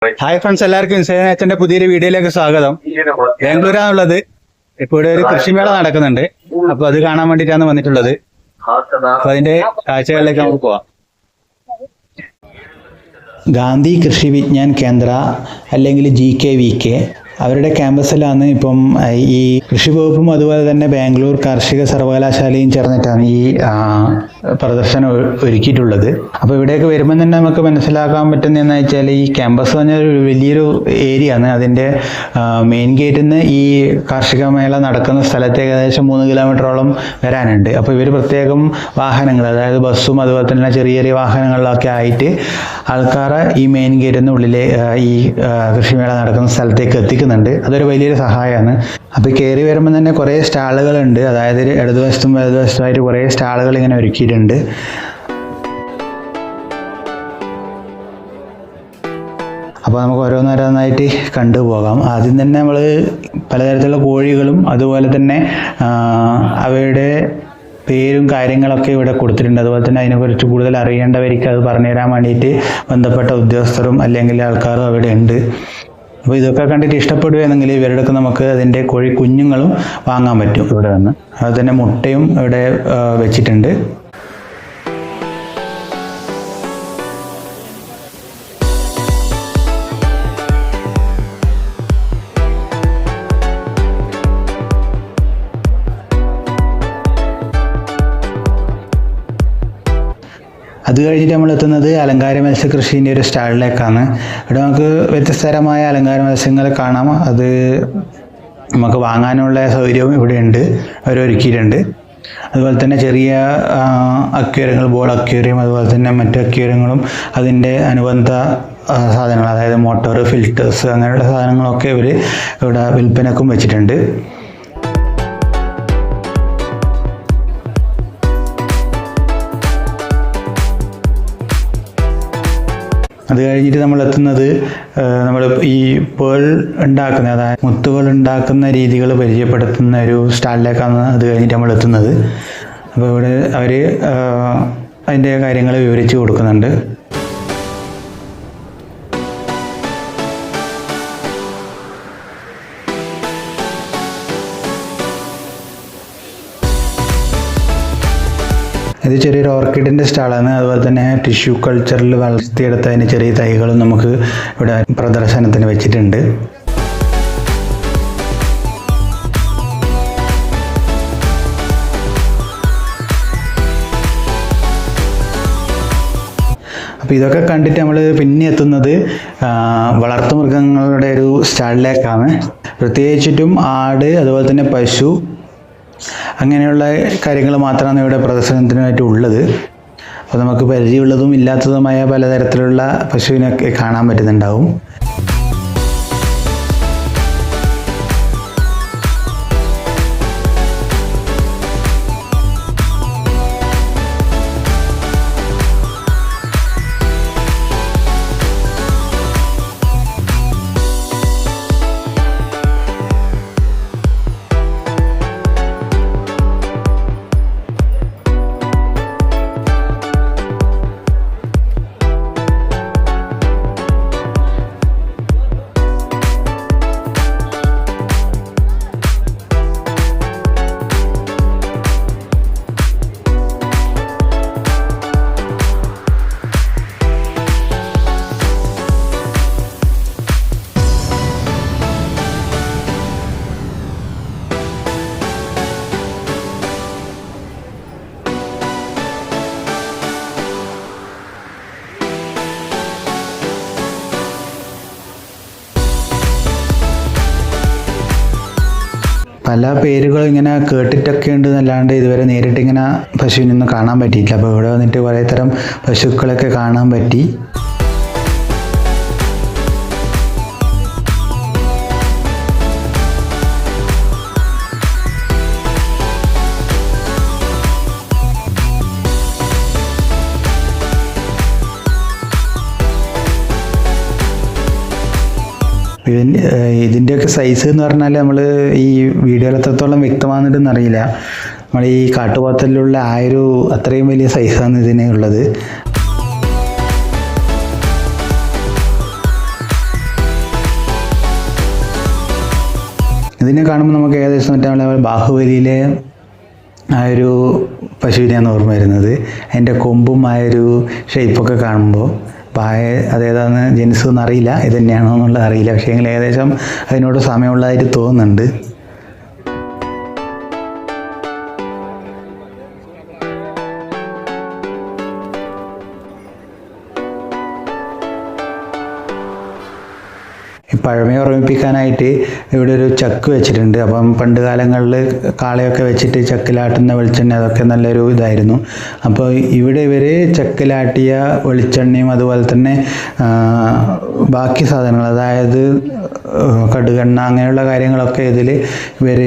Hi friends, എല്ലാവർക്കും ഇൻസൈനേച്ചറിന്റെ പുതിയൊരു വീഡിയോയിലേക്ക് സ്വാഗതം. ബാംഗ്ലൂരാണുള്ളത്. ഇപ്പോൾ ഇവിടെ ഒരു കൃഷിമേള നടക്കുന്നുണ്ട്. അപ്പൊ അത് കാണാൻ വേണ്ടിയിട്ടാണ് വന്നിട്ടുള്ളത്. അപ്പൊ അതിന്റെ കാഴ്ചകളിലേക്ക് നമുക്ക് പോവാം. ഗാന്ധി കൃഷി വിജ്ഞാൻ കേന്ദ്ര അല്ലെങ്കിൽ GKVK അവരുടെ ക്യാമ്പസിലാണ് ഇപ്പം ഈ കൃഷി വകുപ്പും അതുപോലെ തന്നെ ബാംഗ്ലൂർ കാർഷിക സർവകലാശാലയും ചേർന്നിട്ടാണ് ഈ പ്രദർശനം ഒരുക്കിയിട്ടുള്ളത്. അപ്പോൾ ഇവിടേക്ക് വരുമ്പോൾ തന്നെ നമുക്ക് മനസ്സിലാക്കാൻ പറ്റുന്നതെന്ന് വെച്ചാൽ ഈ ക്യാമ്പസ് പറഞ്ഞ ഒരു വലിയൊരു ഏരിയ ആണ്. അതിൻ്റെ മെയിൻ ഗേറ്റിൽ നിന്ന് ഈ കാർഷിക മേള നടക്കുന്ന സ്ഥലത്ത് ഏകദേശം 3 കിലോമീറ്ററോളം വരാനുണ്ട്. അപ്പോൾ ഇവർ പ്രത്യേകം വാഹനങ്ങൾ, അതായത് ബസ്സും അതുപോലെ തന്നെ ചെറിയ ചെറിയ വാഹനങ്ങളിലൊക്കെ ആയിട്ട് ആൾക്കാരെ ഈ മെയിൻ ഗേറ്റിന് ഉള്ളിലെ ഈ കൃഷിമേള നടക്കുന്ന സ്ഥലത്തേക്ക് എത്തിക്കുന്നുണ്ട്. അതൊരു വലിയൊരു സഹായമാണ്. അപ്പോൾ കയറി വരുമ്പോൾ തന്നെ കുറേ സ്റ്റാളുകളുണ്ട്. അതായത് ഇടതുവശത്തും വലതുവശത്തുമായിട്ട് കുറേ സ്റ്റാളുകൾ ഇങ്ങനെ ഒരുക്കിയിട്ടുണ്ട്. അപ്പോൾ നമുക്ക് ഓരോന്നോരോന്നായിട്ട് കണ്ടുപോകാം. ആദ്യം തന്നെ നമ്മൾ പലതരത്തിലുള്ള കോഴികളും അതുപോലെ തന്നെ അവയുടെ പേരും കാര്യങ്ങളൊക്കെ ഇവിടെ കൊടുത്തിട്ടുണ്ട്. അതുപോലെ തന്നെ അതിനെക്കുറിച്ച് കൂടുതൽ അറിയേണ്ടവർക്ക് അത് പറഞ്ഞുതരാൻ വേണ്ടിയിട്ട് ബന്ധപ്പെട്ട ഉദ്യോഗസ്ഥരും അല്ലെങ്കിൽ ആൾക്കാരും അവിടെ ഉണ്ട്. അപ്പോൾ ഇതൊക്കെ കണ്ടിട്ട് ഇഷ്ടപ്പെടുകയാണെങ്കിൽ ഇവരുടെ ഒക്കെ നമുക്ക് അതിൻ്റെ കോഴി കുഞ്ഞുങ്ങളും വാങ്ങാൻ പറ്റും ഇവിടെ നിന്ന്. അതുപോലെ തന്നെ മുട്ടയും ഇവിടെ വെച്ചിട്ടുണ്ട്. അത് കഴിഞ്ഞിട്ട് നമ്മൾ എത്തുന്നത് അലങ്കാര മത്സ്യകൃഷീൻ്റെ ഒരു സ്റ്റാളിലേക്കാണ്. ഇവിടെ നമുക്ക് വ്യത്യസ്തരമായ അലങ്കാര മത്സ്യങ്ങൾ കാണാം. അത് നമുക്ക് വാങ്ങാനുള്ള സൗകര്യവും ഇവിടെയുണ്ട്, അവരൊരുക്കിയിട്ടുണ്ട്. അതുപോലെ തന്നെ ചെറിയ അക്വേറിയങ്ങൾ, ബോൾ അക്വേറിയം, അതുപോലെ തന്നെ മറ്റു അക്വേറിയങ്ങളും അതിൻ്റെ അനുബന്ധ സാധനങ്ങൾ, അതായത് മോട്ടോർ, ഫിൽറ്റേഴ്സ്, അങ്ങനെയുള്ള സാധനങ്ങളൊക്കെ ഇവർ ഇവിടെ വിൽപ്പനക്കും വെച്ചിട്ടുണ്ട്. അത് കഴിഞ്ഞിട്ട് നമ്മൾ എത്തുന്നത് നമ്മൾ ഈ പേൾ ഉണ്ടാക്കുന്ന, അതായത് മുത്തുകൾ ഉണ്ടാക്കുന്ന രീതികൾ പരിചയപ്പെടുത്തുന്ന ഒരു സ്റ്റാളിലേക്കാണ് അത് കഴിഞ്ഞിട്ട് നമ്മൾ എത്തുന്നത്. അപ്പോൾ ഇവിടെ അവർ അതിൻ്റെ കാര്യങ്ങൾ വിവരിച്ച് കൊടുക്കുന്നുണ്ട്. ഇത് ചെറിയൊരു ഓർക്കിഡിൻ്റെ സ്റ്റാളാണ്. അതുപോലെ തന്നെ ടിഷ്യൂ കൾച്ചറിൽ വളർത്തിയെടുത്ത അതിന് ചെറിയ തൈകളും നമുക്ക് ഇവിടെ പ്രദർശനത്തിന് വെച്ചിട്ടുണ്ട്. അപ്പോൾ ഇതൊക്കെ കണ്ടിട്ട് നമ്മൾ പിന്നെ എത്തുന്നത് വളർത്തുമൃഗങ്ങളുടെ ഒരു സ്റ്റാളിലേക്കാണ്. പ്രത്യേകിച്ചിട്ടും ആട്, അതുപോലെ തന്നെ പശു, അങ്ങനെയുള്ള കാര്യങ്ങൾ മാത്രമാണ് ഇവിടെ പ്രദർശനത്തിനായിട്ട് ഉള്ളത്. അപ്പോൾ നമുക്ക് പരിചയമുള്ളതും ഇല്ലാത്തതുമായ പലതരത്തിലുള്ള പശുവിനൊക്കെ കാണാൻ പറ്റുന്നുണ്ടാവും. പല പേരുകളും ഇങ്ങനെ കേട്ടിട്ടൊക്കെ ഉണ്ട് എന്നല്ലാണ്ട് ഇതുവരെ നേരിട്ട് ഇങ്ങനെ പശുവിനൊന്നും കാണാൻ പറ്റിയിട്ടില്ല. അപ്പോൾ ഇവിടെ വന്നിട്ട് കുറേ തരം പശുക്കളൊക്കെ കാണാൻ പറ്റി. ഇതിൻ്റെയൊക്കെ സൈസ് എന്ന് പറഞ്ഞാൽ നമ്മൾ ഈ വീഡിയോയിൽ എത്രത്തോളം വ്യക്തമാകുന്നുണ്ടെന്ന് അറിയില്ല. നമ്മൾ ഈ കാട്ടുപോത്തലിലുള്ള ആ ഒരു അത്രയും വലിയ സൈസാണ് ഇതിനുള്ളത്. ഇതിനെ കാണുമ്പോൾ നമുക്ക് ഏകദേശം മറ്റേ ബാഹുബലിയിലെ ആ ഒരു പശുവിനെയാണ് ഓർമ്മ വരുന്നത്. അതിൻ്റെ കൊമ്പും ആ ഒരു ഷേപ്പൊക്കെ കാണുമ്പോൾ. അപ്പോൾ അതേതാണെന്ന് ജനിച്ചതെന്ന് അറിയില്ല, ഇത് തന്നെയാണോ എന്നുള്ളത് അറിയില്ല. പക്ഷേ എങ്കിൽ ഏകദേശം അതിനോട് സമയമുള്ളതായിട്ട് തോന്നുന്നുണ്ട്. പഴമയെ ഓർമ്മിപ്പിക്കാനായിട്ട് ഇവിടെ ഒരു ചക്ക് വെച്ചിട്ടുണ്ട്. അപ്പം പണ്ട് കാലങ്ങളിൽ കാളയൊക്കെ വെച്ചിട്ട് ചക്കിലാട്ടുന്ന വെളിച്ചെണ്ണ അതൊക്കെ നല്ലൊരു ഇതായിരുന്നു. അപ്പോൾ ഇവിടെ ഇവർ ചക്കിലാട്ടിയ വെളിച്ചെണ്ണയും അതുപോലെ തന്നെ ബാക്കി സാധനങ്ങൾ, അതായത് കടുകെണ്ണ അങ്ങനെയുള്ള കാര്യങ്ങളൊക്കെ ഇതിൽ ഇവർ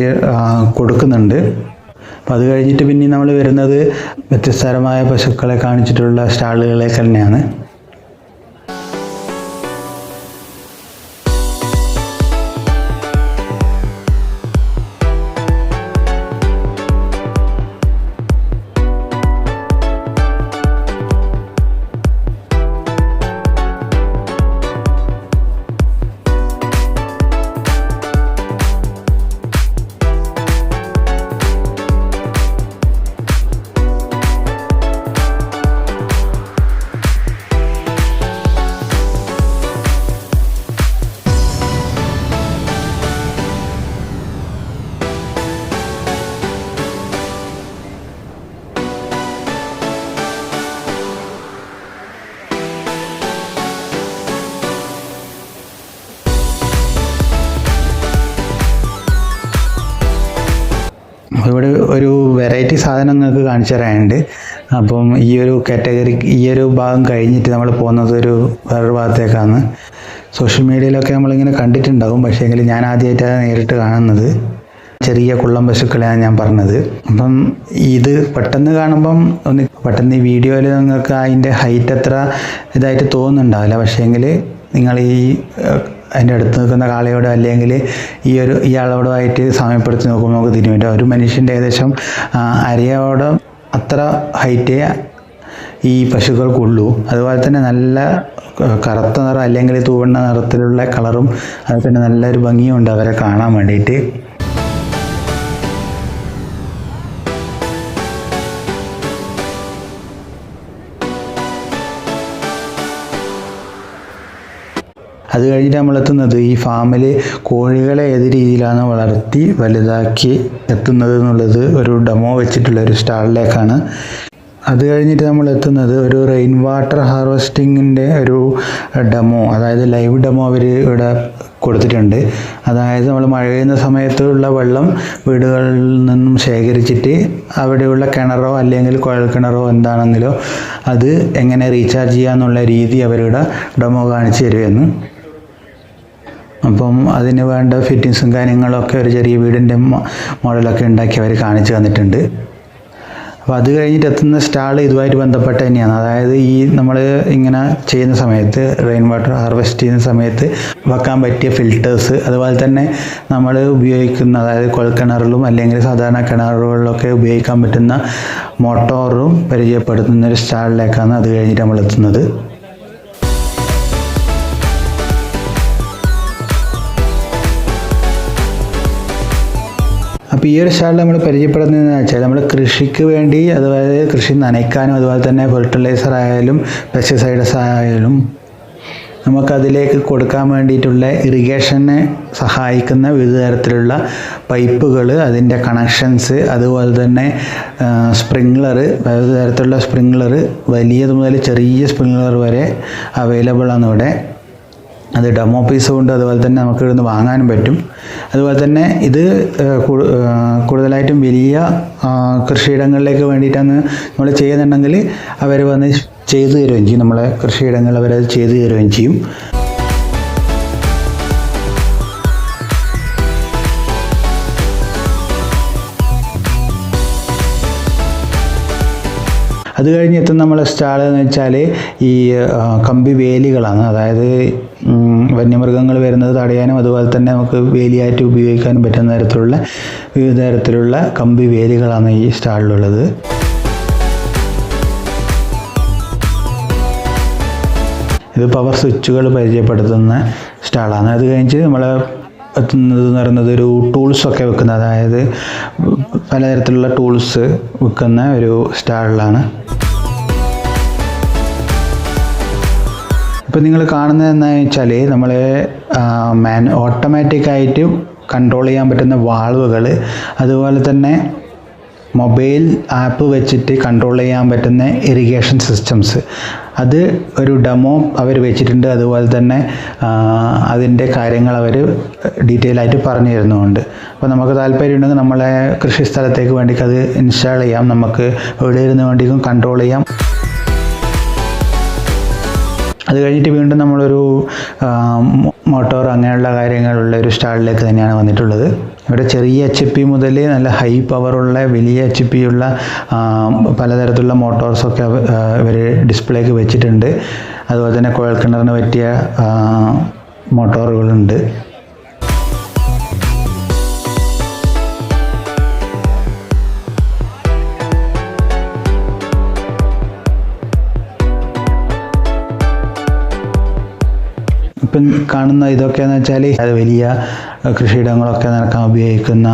കൊടുക്കുന്നുണ്ട്. അപ്പോൾ അത് കഴിഞ്ഞിട്ട് പിന്നെ നമ്മൾ വരുന്നത് വ്യത്യസ്തരമായ പശുക്കളെ കാണിച്ചിട്ടുള്ള സ്റ്റാളുകളിലേക്ക് തന്നെയാണ്. ഇവിടെ ഒരു വെറൈറ്റി സാധനം നിങ്ങൾക്ക് കാണിച്ചു തരാനുണ്ട്. അപ്പം ഈ ഒരു കാറ്റഗറി, ഈ ഒരു ഭാഗം കഴിഞ്ഞിട്ട് നമ്മൾ പോകുന്നത് വേറൊരു ഭാഗത്തേക്കാണ്. സോഷ്യൽ മീഡിയയിലൊക്കെ നമ്മളിങ്ങനെ കണ്ടിട്ടുണ്ടാകും, പക്ഷേ എങ്കിൽ ഞാൻ ആദ്യമായിട്ടാണ് നേരിട്ട് കാണുന്നത്. ചെറിയ കുള്ളം പശുക്കളെയാണ് ഞാൻ പറഞ്ഞത്. അപ്പം ഇത് പെട്ടെന്ന് കാണുമ്പം പെട്ടെന്ന് ഈ വീഡിയോയിൽ നിങ്ങൾക്ക് അതിൻ്റെ ഹൈറ്റ് അത്ര ഇതായിട്ട് തോന്നുന്നുണ്ടാവില്ല. പക്ഷേ എങ്കിൽ നിങ്ങൾ അതിൻ്റെ അടുത്ത് നിൽക്കുന്ന കാളയോടോ അല്ലെങ്കിൽ ഇയാളോടോ ആയിട്ട് സാമ്യപ്പെടുത്തി നോക്കുമ്പോൾ നമുക്ക് തിരിഞ്ഞു. ഒരു മനുഷ്യൻ്റെ ഏകദേശം അരയോടോ അത്ര ഹൈറ്റേ ഈ പശുക്കൾക്കുള്ളൂ. അതുപോലെ തന്നെ നല്ല കറുത്ത നിറം അല്ലെങ്കിൽ തൂവണ്ണ നിറത്തിലുള്ള കളറും അതുപോലെ തന്നെ നല്ലൊരു ഭംഗിയുണ്ട് അവരെ കാണാൻ വേണ്ടിയിട്ട്. അത് കഴിഞ്ഞിട്ട് നമ്മളെത്തുന്നത് ഈ ഫാമിൽ കോഴികളെ ഏത് രീതിയിലാണ് വളർത്തി വലുതാക്കി എത്തുന്നത് എന്നുള്ളത് ഒരു ഡെമോ വെച്ചിട്ടുള്ള ഒരു സ്റ്റാളിലേക്കാണ്. അത് കഴിഞ്ഞിട്ട് നമ്മൾ എത്തുന്നത് ഒരു റെയിൻ വാട്ടർ ഹാർവെസ്റ്റിങ്ങിൻ്റെ ഒരു ഡെമോ, അതായത് ലൈവ് ഡെമോ അവർ ഇവിടെ കൊടുത്തിട്ടുണ്ട്. അതായത് നമ്മൾ മഴ പെയ്യുന്ന സമയത്തുള്ള വെള്ളം വീടുകളിൽ നിന്നും ശേഖരിച്ചിട്ട് അവിടെയുള്ള കിണറോ അല്ലെങ്കിൽ കുഴൽ കിണറോ എന്താണെങ്കിലോ അത് എങ്ങനെ റീചാർജ് ചെയ്യാന്നുള്ള രീതി അവരുടെ ഡെമോ കാണിച്ചു തരുമെന്ന്. അപ്പം അതിന് വേണ്ട ഫിറ്റിങ്സും കാര്യങ്ങളൊക്കെ ഒരു ചെറിയ വീടിൻ്റെ മോഡലൊക്കെ ഉണ്ടാക്കി അവർ കാണിച്ചു തന്നിട്ടുണ്ട്. അപ്പോൾ അത് കഴിഞ്ഞിട്ട് എത്തുന്ന സ്റ്റാൾ ഇതുമായിട്ട് ബന്ധപ്പെട്ട് തന്നെയാണ്. അതായത് ഈ നമ്മൾ ഇങ്ങനെ ചെയ്യുന്ന സമയത്ത് റെയിൻ വാട്ടർ ഹാർവെസ്റ്റ് ചെയ്യുന്ന സമയത്ത് വെക്കാൻ പറ്റിയ ഫിൽറ്റേഴ്സ്, അതുപോലെ തന്നെ നമ്മൾ ഉപയോഗിക്കുന്ന, അതായത് കുഴൽക്കിണറിലും അല്ലെങ്കിൽ സാധാരണ കിണറുകളിലൊക്കെ ഉപയോഗിക്കാൻ പറ്റുന്ന മോട്ടോറും പരിചയപ്പെടുത്തുന്ന ഒരു സ്റ്റാളിലേക്കാണ് അത് കഴിഞ്ഞിട്ട് നമ്മൾ എത്തുന്നത്. അപ്പോൾ ഈ ഒരു സ്റ്റാളിൽ നമ്മൾ പരിചയപ്പെടുന്നതെന്ന് വെച്ചാൽ നമ്മൾ കൃഷിക്ക് വേണ്ടി, അതായത് കൃഷി നനയ്ക്കാനും അതുപോലെ തന്നെ ഫെർട്ടിലൈസർ ആയാലും പെസ്റ്റിസൈഡ്സ് ആയാലും നമുക്കതിലേക്ക് കൊടുക്കാൻ വേണ്ടിയിട്ടുള്ള ഇറിഗേഷനെ സഹായിക്കുന്ന വിവിധ തരത്തിലുള്ള പൈപ്പുകൾ, അതിൻ്റെ കണക്ഷൻസ്, അതുപോലെ തന്നെ സ്പ്രിംഗ്ലർ, വിവിധ തരത്തിലുള്ള സ്പ്രിംഗ്ലർ, വലിയത് മുതൽ ചെറിയ സ്പ്രിംഗ്ലർ വരെ അവൈലബിൾ ആണ് ഇവിടെ. അത് ഡെമോ പീസും ഉണ്ട്, അതുപോലെ തന്നെ നമുക്ക് ഇവിടുന്ന് വാങ്ങാനും പറ്റും. അതുപോലെ തന്നെ ഇത് കൂടുതലായിട്ടും വലിയ കൃഷിയിടങ്ങളിലേക്ക് വേണ്ടിയിട്ടാണ് നമ്മൾ ചെയ്യുന്നുണ്ടെങ്കിൽ അവർ വന്ന് ചെയ്തു തരുകയും ചെയ്യും. നമ്മളെ കൃഷിയിടങ്ങൾ അവരത് ചെയ്തു തരുകയും ചെയ്യും. അത് കഴിഞ്ഞ് എത്തുന്ന നമ്മളെ സ്റ്റാൾ എന്ന് വെച്ചാൽ ഈ കമ്പി വേലികളാണ്. അതായത് വന്യമൃഗങ്ങൾ വരുന്നത് തടയാനും അതുപോലെ തന്നെ നമുക്ക് വേലിയായിട്ട് ഉപയോഗിക്കാനും പറ്റുന്ന തരത്തിലുള്ള വിവിധ തരത്തിലുള്ള കമ്പി വേലികളാണ് ഈ സ്റ്റാളിലുള്ളത്. ഇത് പവർ സ്വിച്ചുകൾ പരിചയപ്പെടുത്തുന്ന സ്റ്റാളാണ്. അത് കഴിഞ്ഞ് നമ്മളെ എത്തുന്നത് എന്ന് പറയുന്നത് ഒരു ടൂൾസൊക്കെ വെക്കുന്ന, അതായത് പലതരത്തിലുള്ള ടൂൾസ് വിൽക്കുന്ന ഒരു സ്റ്റാളിലാണ്. ഇപ്പം നിങ്ങൾ കാണുന്നത് എന്താണെന്ന് വെച്ചാൽ നമ്മൾ ഓട്ടോമാറ്റിക്കായിട്ട് കൺട്രോൾ ചെയ്യാൻ പറ്റുന്ന വാൾവുകൾ, അതുപോലെ തന്നെ മൊബൈൽ ആപ്പ് വെച്ചിട്ട് കൺട്രോൾ ചെയ്യാൻ പറ്റുന്ന ഇറിഗേഷൻ സിസ്റ്റംസ്, അത് ഒരു ഡെമോ അവർ വെച്ചിട്ടുണ്ട്. അതുപോലെ തന്നെ അതിൻ്റെ കാര്യങ്ങൾ അവർ ഡീറ്റെയിൽ ആയിട്ട് പറഞ്ഞു തരുന്നുണ്ട്. അപ്പോൾ നമുക്ക് താല്പര്യമുണ്ടെങ്കിൽ നമ്മളെ കൃഷി സ്ഥലത്തേക്ക് വേണ്ടിയിട്ട് അത് ഇൻസ്റ്റാൾ ചെയ്യാം, നമുക്ക് എവിടെ ഇരുന്ന് വേണ്ടിയും കൺട്രോൾ ചെയ്യാം. അത് കഴിഞ്ഞിട്ട് വീണ്ടും നമ്മളൊരു മോട്ടോർ അങ്ങനെയുള്ള കാര്യങ്ങളുള്ള ഒരു സ്റ്റാളിലേക്ക് തന്നെയാണ് വന്നിട്ടുള്ളത്. ഇവിടെ ചെറിയ HP മുതൽ നല്ല ഹൈ പവറുള്ള വലിയ HP ഉള്ള പലതരത്തിലുള്ള മോട്ടോർസൊക്കെ ഇവർ ഡിസ്പ്ലേക്ക് വെച്ചിട്ടുണ്ട്. അതുപോലെ തന്നെ കുഴൽക്കിണറിന് പറ്റിയ മോട്ടോറുകളുണ്ട്. ഇപ്പം കാണുന്ന ഇതൊക്കെയെന്ന് വെച്ചാൽ അത് വലിയ കൃഷിയിടങ്ങളൊക്കെ നടക്കാൻ ഉപയോഗിക്കുന്ന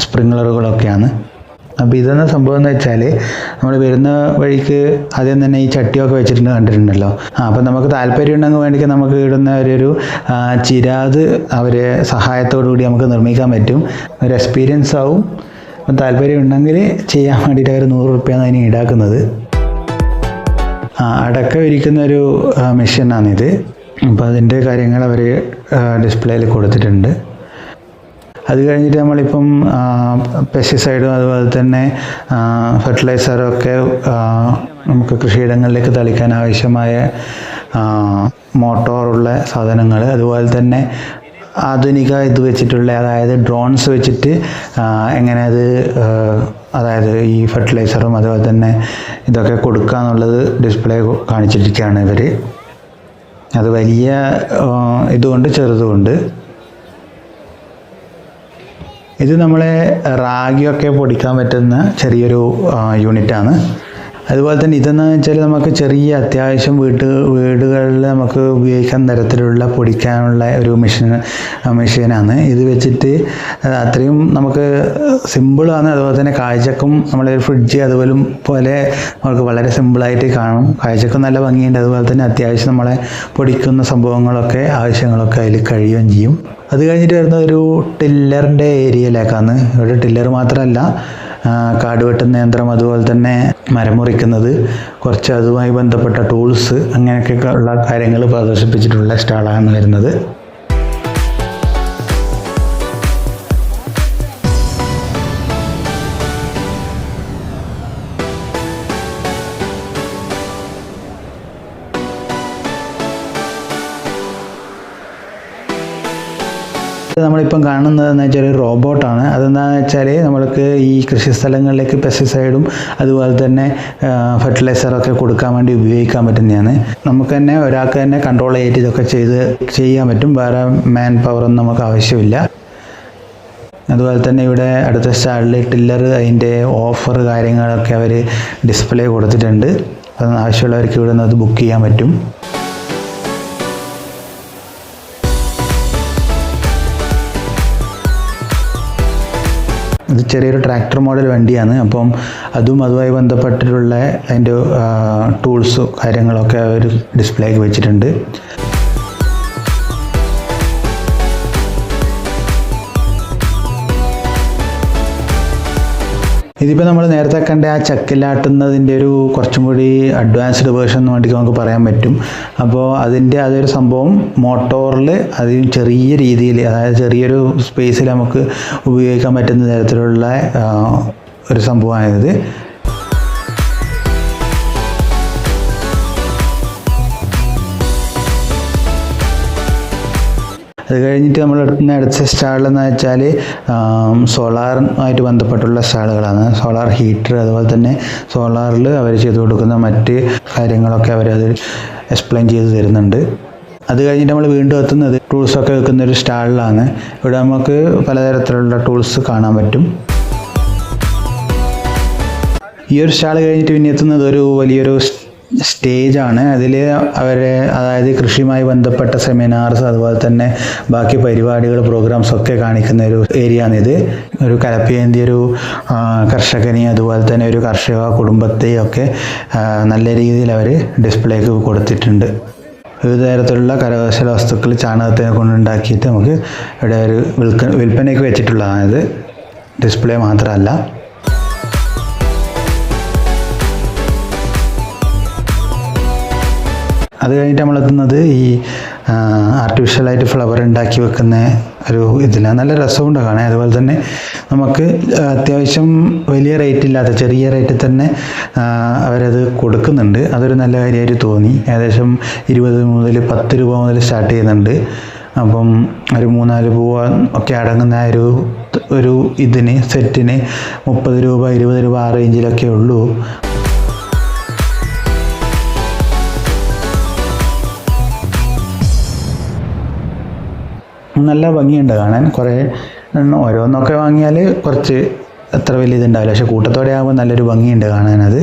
സ്പ്രിങ്ക്ലറുകളൊക്കെയാണ്. അപ്പോൾ ഇതെന്ന സംഭവം എന്ന് വെച്ചാൽ നമ്മൾ വരുന്ന വഴിക്ക് ആദ്യം തന്നെ ഈ ചട്ടിയൊക്കെ വെച്ചിട്ടുണ്ട്, കണ്ടിട്ടുണ്ടല്ലോ. അപ്പം നമുക്ക് താല്പര്യം ഉണ്ടെങ്കിൽ വേണ്ടിയിട്ട് നമുക്ക് ഇടുന്ന ഒരു ചിരാത് അവരെ സഹായത്തോടു കൂടി നമുക്ക് നിർമ്മിക്കാൻ പറ്റും. ഒരു എക്സ്പീരിയൻസ് ആവും. അപ്പം താല്പര്യം ഉണ്ടെങ്കിൽ ചെയ്യാൻ വേണ്ടിയിട്ട് അവർ 100 രൂപയാണ് അതിന് ഈടാക്കുന്നത്. അടക്ക വിരിക്കുന്ന ഒരു മെഷീനാണിത്. അപ്പോൾ അതിൻ്റെ കാര്യങ്ങൾ അവർ ഡിസ്പ്ലേയിൽ കൊടുത്തിട്ടുണ്ട്. അത് കഴിഞ്ഞിട്ട് നമ്മളിപ്പം പെസ്റ്റിസൈഡും അതുപോലെ തന്നെ ഫെർട്ടിലൈസറൊക്കെ നമുക്ക് കൃഷിയിടങ്ങളിലേക്ക് തളിക്കാൻ ആവശ്യമായ മോട്ടോറുള്ള സാധനങ്ങൾ, അതുപോലെ തന്നെ ആധുനിക ഇത് വെച്ചിട്ടുള്ള, അതായത് ഡ്രോൺസ് വെച്ചിട്ട് എങ്ങനെ അത്, അതായത് ഈ ഫെർട്ടിലൈസറും അതുപോലെ തന്നെ ഇതൊക്കെ കൊടുക്കുക എന്നുള്ളത് ഡിസ്പ്ലേ കാണിച്ചിരിക്കുകയാണ് ഇവർ. അത് വലിയ ഇതുകൊണ്ട് ചെറുതുകൊണ്ട്. ഇത് നമ്മളെ റാഗിയൊക്കെ പൊടിക്കാൻ പറ്റുന്ന ചെറിയൊരു യൂണിറ്റാണ്. അതുപോലെ തന്നെ ഇതെന്ന് വെച്ചാൽ നമുക്ക് ചെറിയ അത്യാവശ്യം വീടുകളിൽ നമുക്ക് ഉപയോഗിക്കാൻ തരത്തിലുള്ള പൊടിക്കാനുള്ള ഒരു മെഷീനാണ്. ഇത് വെച്ചിട്ട് അത്രയും നമുക്ക് സിമ്പിളാണ്. അതുപോലെ തന്നെ കാഴ്ചക്കും നമ്മളെ ഫ്രിഡ്ജ് അതുപോലെ നമുക്ക് വളരെ സിമ്പിളായിട്ട് കാണും. കാഴ്ചക്കും നല്ല ഭംഗിയുണ്ട്. അതുപോലെ തന്നെ അത്യാവശ്യം നമ്മളെ പൊടിക്കുന്ന സംഭവങ്ങളൊക്കെ ആവശ്യങ്ങളൊക്കെ അതിൽ കഴിയുകയും ചെയ്യും. അത് കഴിഞ്ഞിട്ട് വരുന്ന ഒരു ടില്ലറിൻ്റെ ഏരിയയിലേക്കാണ്. ഇവിടെ ടില്ലർ മാത്രമല്ല, കാട് വെട്ടുന്ന യന്ത്രം, അതുപോലെ തന്നെ മരം മുറിക്കുന്നത്, കുറച്ച് അതുമായി ബന്ധപ്പെട്ട ടൂൾസ്, അങ്ങനെയൊക്കെ ഉള്ള കാര്യങ്ങൾ പ്രദർശിപ്പിച്ചിട്ടുള്ള സ്റ്റാളാണ് വരുന്നത്. നമ്മളിപ്പം കാണുന്നതെന്ന് വെച്ചാൽ ഒരു റോബോട്ടാണ്. അതെന്താണെന്ന് വെച്ചാൽ നമ്മൾക്ക് ഈ കൃഷി സ്ഥലങ്ങളിലേക്ക് പെസ്റ്റിസൈഡും അതുപോലെ തന്നെ ഫെർട്ടിലൈസറൊക്കെ കൊടുക്കാൻ വേണ്ടി ഉപയോഗിക്കാൻ പറ്റുന്നതാണ്. നമുക്ക് തന്നെ ഒരാൾക്ക് തന്നെ കൺട്രോൾ ചെയ്തിട്ട് ഇതൊക്കെ ചെയ്യാൻ പറ്റും. വേറെ മാൻ പവറൊന്നും നമുക്ക് ആവശ്യമില്ല. അതുപോലെ തന്നെ ഇവിടെ അടുത്ത സ്റ്റാളിൽ ടില്ലർ, അതിൻ്റെ ഓഫർ കാര്യങ്ങളൊക്കെ അവർ ഡിസ്പ്ലേ കൊടുത്തിട്ടുണ്ട്. അത് ആവശ്യമുള്ളവർക്ക് ഇവിടെ നിന്ന് അത് ബുക്ക് ചെയ്യാൻ പറ്റും. ഇത് ചെറിയൊരു ട്രാക്ടർ മോഡൽ വണ്ടിയാണ്. അപ്പം അതുമായി ബന്ധപ്പെട്ടിട്ടുള്ള അതിൻ്റെ ടൂൾസും കാര്യങ്ങളൊക്കെ അവർ ഡിസ്പ്ലേക്ക് വെച്ചിട്ടുണ്ട്. ഇതിപ്പോൾ നമ്മൾ നേരത്തെ കണ്ട ആ ചക്കിലാട്ടുന്നതിൻ്റെ ഒരു കുറച്ചും കൂടി അഡ്വാൻസ്ഡ് വേർഷൻ എന്ന് വേണ്ടി നമുക്ക് പറയാൻ പറ്റും. അപ്പോൾ അതൊരു സംഭവം മോട്ടോറിൽ അതിന് ചെറിയ രീതിയിൽ, അതായത് ചെറിയൊരു സ്പേസിൽ നമുക്ക് ഉപയോഗിക്കാൻ പറ്റുന്ന തരത്തിലുള്ള ഒരു സംഭവമാണിത്. അത് കഴിഞ്ഞിട്ട് നമ്മൾ അടുത്ത സ്റ്റാളെന്ന് വെച്ചാൽ സോളാറുമായിട്ട് ബന്ധപ്പെട്ടുള്ള സ്റ്റാളുകളാണ്. സോളാർ ഹീറ്റർ, അതുപോലെ തന്നെ സോളാറിൽ അവർ ചെയ്തു കൊടുക്കുന്ന മറ്റ് കാര്യങ്ങളൊക്കെ അവരത് എക്സ്പ്ലെയിൻ ചെയ്ത് തരുന്നുണ്ട്. അത് കഴിഞ്ഞിട്ട് നമ്മൾ വീണ്ടും എത്തുന്നത് ടൂൾസൊക്കെ വെക്കുന്ന ഒരു സ്റ്റാളിലാണ്. ഇവിടെ നമുക്ക് പലതരത്തിലുള്ള ടൂൾസ് കാണാൻ പറ്റും. ഈ ഒരു സ്റ്റാൾ കഴിഞ്ഞിട്ട് പിന്നെ എത്തുന്നത് ഒരു വലിയൊരു സ്റ്റേജാണ്. അതിൽ അവരെ അതായത് കൃഷിയുമായി ബന്ധപ്പെട്ട സെമിനാർസ് അതുപോലെ തന്നെ ബാക്കി പരിപാടികൾ പ്രോഗ്രാംസ് ഒക്കെ കാണിക്കുന്ന ഒരു ഏരിയ ആണിത്. ഒരു കലപ്പിയേന്തിയ ഒരു കർഷകനെയും അതുപോലെ തന്നെ ഒരു കർഷക കുടുംബത്തെയും ഒക്കെ നല്ല രീതിയിൽ അവർ ഡിസ്പ്ലേക്ക് കൊടുത്തിട്ടുണ്ട്. വിവിധ തരത്തിലുള്ള കരകൗശല വസ്തുക്കൾ ചാണകത്തെ കൊണ്ടുണ്ടാക്കിയിട്ട് നമുക്ക് ഇവിടെ ഒരു വിൽപ്പനയ്ക്ക് വെച്ചിട്ടുള്ളതാണ്. ഇത് ഡിസ്പ്ലേ മാത്രമല്ല. അത് കഴിഞ്ഞിട്ട് നമ്മളെത്തുന്നത് ഈ ആർട്ടിഫിഷ്യലായിട്ട് ഫ്ലവർ ഉണ്ടാക്കി വെക്കുന്ന ഒരു ഇതിലാണ്. നല്ല രസമുണ്ട് കാണാൻ. അതുപോലെ തന്നെ നമുക്ക് അത്യാവശ്യം വലിയ റേറ്റ് ഇല്ലാത്ത ചെറിയ റേറ്റിൽ തന്നെ അവരത് കൊടുക്കുന്നുണ്ട്. അതൊരു നല്ല കാര്യമായിട്ട് തോന്നി. ഏകദേശം 20 മുതൽ 10 രൂപ മുതൽ സ്റ്റാർട്ട് ചെയ്യുന്നുണ്ട്. അപ്പം ഒരു 3-4 പൂവ ഒക്കെ അടങ്ങുന്ന ഒരു ഇതിന് സെറ്റിന് 30 രൂപ 20 രൂപ ആ റേഞ്ചിലൊക്കെ ഉള്ളൂ. നല്ല ഭംഗിയുണ്ട് കാണാൻ. കുറേ ഓരോന്നൊക്കെ വാങ്ങിയാൽ കുറച്ച് അത്ര വലിയ ഇതുണ്ടാവില്ല, പക്ഷെ കൂട്ടത്തോടെ ആകുമ്പോൾ നല്ലൊരു ഭംഗിയുണ്ട് കാണാനത്.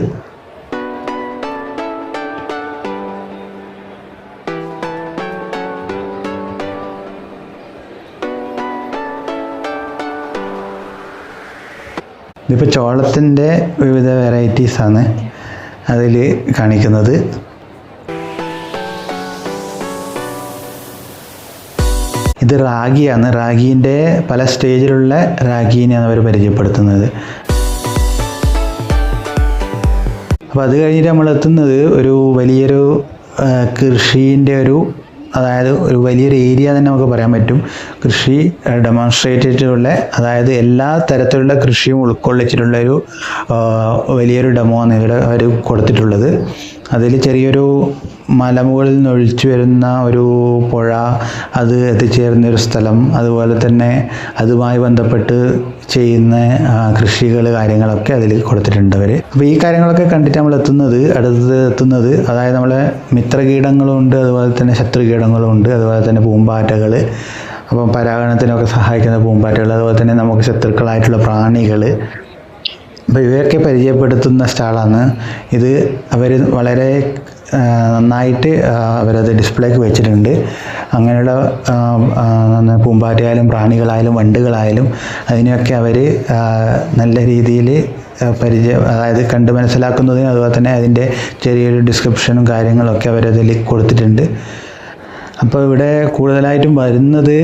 ഇതിപ്പോൾ ചോളത്തിൻ്റെ വിവിധ വെറൈറ്റീസാണ് അതിൽ കാണിക്കുന്നത്. ഇത് റാഗിയാണ്. റാഗീൻ്റെ പല സ്റ്റേജിലുള്ള റാഗീനെയാണ് അവർ പരിചയപ്പെടുത്തുന്നത്. അപ്പോൾ അത് കഴിഞ്ഞിട്ട് നമ്മൾ എത്തുന്നത് ഒരു വലിയൊരു കൃഷീൻ്റെ അതായത് ഒരു വലിയൊരു ഏരിയ തന്നെ നമുക്ക് പറയാൻ പറ്റും. കൃഷി ഡെമോൺസ്ട്രേറ്റ് ചെയ്തിട്ടുള്ള, അതായത് എല്ലാ തരത്തിലുള്ള കൃഷിയും ഉൾക്കൊള്ളിച്ചിട്ടുള്ള ഒരു വലിയൊരു ഡെമോ ആണ് ഇവിടെ അവർ കൊടുത്തിട്ടുള്ളത്. അതിൽ ചെറിയൊരു മലമുകളിൽ നിന്ന് ഒഴിച്ചു വരുന്ന ഒരു പുഴ, അത് എത്തിച്ചേരുന്നൊരു സ്ഥലം, അതുപോലെ തന്നെ അതുമായി ബന്ധപ്പെട്ട് ചെയ്യുന്ന കൃഷികൾ കാര്യങ്ങളൊക്കെ അതിൽ കൊടുത്തിട്ടുണ്ട് അവർ. അപ്പോൾ ഈ കാര്യങ്ങളൊക്കെ കണ്ടിട്ട് നമ്മൾ എത്തുന്നത് അതായത് നമ്മളെ മിത്രകീടങ്ങളുണ്ട്, അതുപോലെ തന്നെ ശത്രുകീടങ്ങളുണ്ട്, അതുപോലെ തന്നെ പൂമ്പാറ്റകൾ, അപ്പം പരാഗണത്തിനൊക്കെ സഹായിക്കുന്ന പൂമ്പാറ്റകൾ, അതുപോലെ തന്നെ നമുക്ക് ശത്രുക്കളായിട്ടുള്ള പ്രാണികൾ. അപ്പോൾ ഇവയൊക്കെ പരിചയപ്പെടുത്തുന്ന സ്റ്റാളാണ് ഇത്. അവർ വളരെ നന്നായിട്ട് അവരത് ഡിസ്പ്ലേക്ക് വെച്ചിട്ടുണ്ട്. അങ്ങനെയുള്ള പൂമ്പാറ്റയായാലും പ്രാണികളായാലും വണ്ടുകളായാലും അതിനെയൊക്കെ അവർ നല്ല രീതിയിൽ അതായത് കണ്ട് മനസ്സിലാക്കുന്നതിനും അതുപോലെ തന്നെ അതിൻ്റെ ചെറിയൊരു ഡിസ്ക്രിപ്ഷനും കാര്യങ്ങളൊക്കെ അവരതിൽ കൊടുത്തിട്ടുണ്ട്. അപ്പോൾ ഇവിടെ കൂടുതലായിട്ടും വരുന്നത്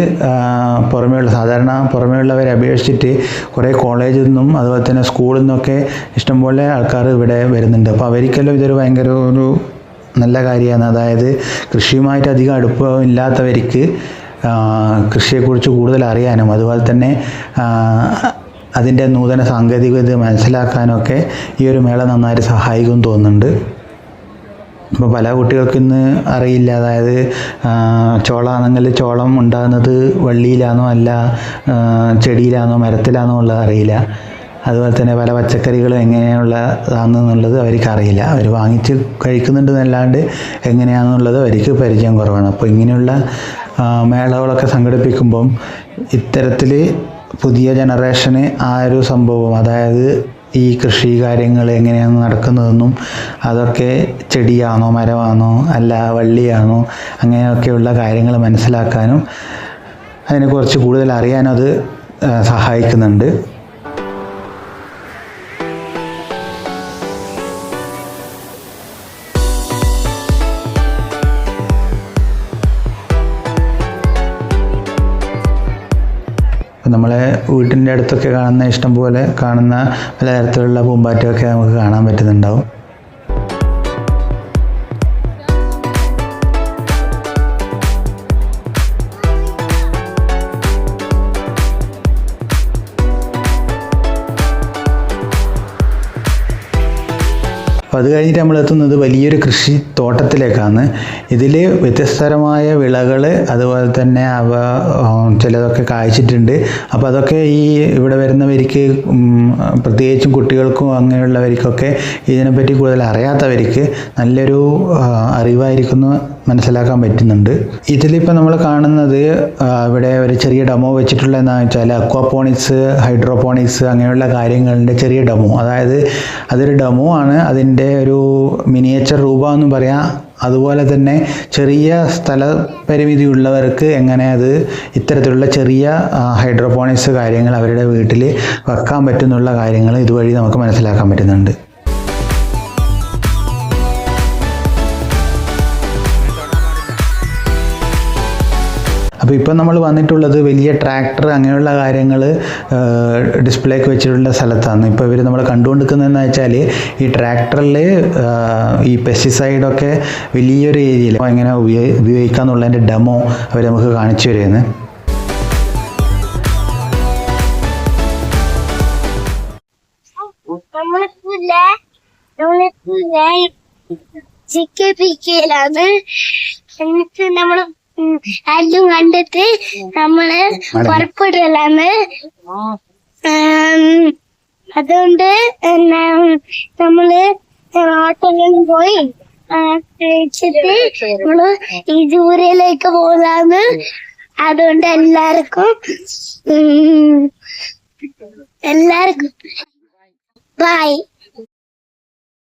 സാധാരണ പുറമേയുള്ളവരെ അപേക്ഷിച്ചിട്ട് കുറേ കോളേജിൽ നിന്നും അതുപോലെ തന്നെ സ്കൂളിൽ നിന്നൊക്കെ ഇഷ്ടംപോലെ ആൾക്കാർ ഇവിടെ വരുന്നുണ്ട്. അപ്പോൾ അവർക്കെല്ലാം ഇതൊരു ഭയങ്കര ഒരു നല്ല കാര്യമാണ്. അതായത് കൃഷിയുമായിട്ട് അധികം അടുപ്പമില്ലാത്തവർക്ക് കൃഷിയെക്കുറിച്ച് കൂടുതൽ അറിയാനും അതുപോലെ തന്നെ അതിൻ്റെ നൂതന സാങ്കേതികവിദ്യ മനസ്സിലാക്കാനൊക്കെ ഈ ഒരു മേള നന്നായിട്ട് സഹായിക്കുമെന്ന് തോന്നുന്നുണ്ട്. ഇപ്പോൾ പല കുട്ടികൾക്ക് ഇന്ന് അറിയില്ല, അതായത് ചോളമാണെങ്കിൽ ചോളം ഉണ്ടാകുന്നത് വള്ളിയിലാണോ അല്ല ചെടിയിലാണോ മരത്തിലാണോ ഉള്ളത് അറിയില്ല. അതുപോലെ തന്നെ പല പച്ചക്കറികളും എങ്ങനെയുള്ളതാണെന്നുള്ളത് അവർക്ക് അറിയില്ല. അവർ വാങ്ങിച്ച് കഴിക്കുന്നുണ്ടെന്നല്ലാണ്ട് എങ്ങനെയാണെന്നുള്ളത് അവർക്ക് പരിചയം കുറവാണ്. അപ്പോൾ ഇങ്ങനെയുള്ള മേളകളൊക്കെ സംഘടിപ്പിക്കുമ്പം ഇത്തരത്തിൽ പുതിയ ജനറേഷന് ആ ഒരു സംഭവം, അതായത് ഈ കൃഷി കാര്യങ്ങൾ എങ്ങനെയാണ് നടക്കുന്നതെന്നും അതൊക്കെ ചെടിയാണോ മരമാണോ അല്ല വള്ളിയാണോ അങ്ങനെയൊക്കെയുള്ള കാര്യങ്ങൾ മനസ്സിലാക്കാനും അതിനെക്കുറിച്ച് കൂടുതൽ അറിയാനും അത് സഹായിക്കുന്നുണ്ട്. നമ്മളെ വീട്ടിൻ്റെ അടുത്തൊക്കെ ഇഷ്ടംപോലെ കാണുന്ന പലതരത്തിലുള്ള പൂമ്പാറ്റയൊക്കെ നമുക്ക് കാണാൻ പറ്റുന്നുണ്ടാവും. അപ്പോൾ അത് കഴിഞ്ഞിട്ട് നമ്മൾ എത്തുന്നത് വലിയൊരു കൃഷി തോട്ടത്തിലേക്കാണ്. ഇതിൽ വ്യത്യസ്തരമായ വിളകൾ അതുപോലെ തന്നെ അവ ചിലതൊക്കെ കായ്ച്ചിട്ടുണ്ട്. അപ്പോൾ അതൊക്കെ ഇവിടെ വരുന്നവർക്ക് പ്രത്യേകിച്ചും കുട്ടികൾക്കും അങ്ങനെയുള്ളവർക്കൊക്കെ ഇതിനെപ്പറ്റി കൂടുതൽ അറിയാത്തവർക്ക് നല്ലൊരു അറിവായിരിക്കുന്നു മനസ്സിലാക്കാൻ പറ്റുന്നുണ്ട്. ഇതിലിപ്പോൾ നമ്മൾ കാണുന്നത് ഇവിടെ ഒരു ചെറിയ ഡെമോ വെച്ചിട്ടുള്ള എന്താണെന്ന് വെച്ചാൽ അക്വാപോണിക്സ്, ഹൈഡ്രോപോണിക്സ് അങ്ങനെയുള്ള കാര്യങ്ങളുടെ ചെറിയ ഡെമോ. അതായത് അതൊരു ഡെമോ ആണ്, അതിൻ്റെ ഒരു മിനിയേച്ചർ രൂപമെന്നും പറയാം. അതുപോലെ തന്നെ ചെറിയ സ്ഥല പരിമിതി ഉള്ളവർക്ക് എങ്ങനെ അത് ഇത്തരത്തിലുള്ള ചെറിയ ഹൈഡ്രോപോണിക്സ് കാര്യങ്ങൾ അവരുടെ വീട്ടിൽ വെക്കാൻ പറ്റുന്നുള്ള കാര്യങ്ങൾ ഇതുവഴി നമുക്ക് മനസ്സിലാക്കാൻ പറ്റുന്നുണ്ട്. അപ്പോൾ ഇപ്പം നമ്മൾ വന്നിട്ടുള്ളത് വലിയ ട്രാക്ടർ അങ്ങനെയുള്ള കാര്യങ്ങൾ ഡിസ്പ്ലേക്ക് വെച്ചിട്ടുള്ള സ്ഥലത്താണ്. ഇപ്പോൾ ഇവർ നമ്മൾ കണ്ടുകൊണ്ടിരിക്കുന്നതെന്ന് വെച്ചാൽ ഈ ട്രാക്ടറിൽ ഈ പെസ്റ്റിസൈഡൊക്കെ വലിയൊരു ഏരിയയിൽ എങ്ങനെ ഉപയോഗിക്കുക എന്നുള്ളതിൻ്റെ ഡെമോ അവർ നമുക്ക് കാണിച്ചു തരുന്നത്. എന്നിട്ട് നമ്മൾ എല്ലാം കണ്ടിട്ട് നമ്മള് പുറപ്പെടലാണ്. അതുകൊണ്ട് നമ്മള് ഓട്ടോയിൽ പോയി കഴിച്ചിട്ട് നമ്മള് ഈ ദൂരയിലേക്ക് പോകാന്ന്. അതുകൊണ്ട് എല്ലാവർക്കും ബൈ.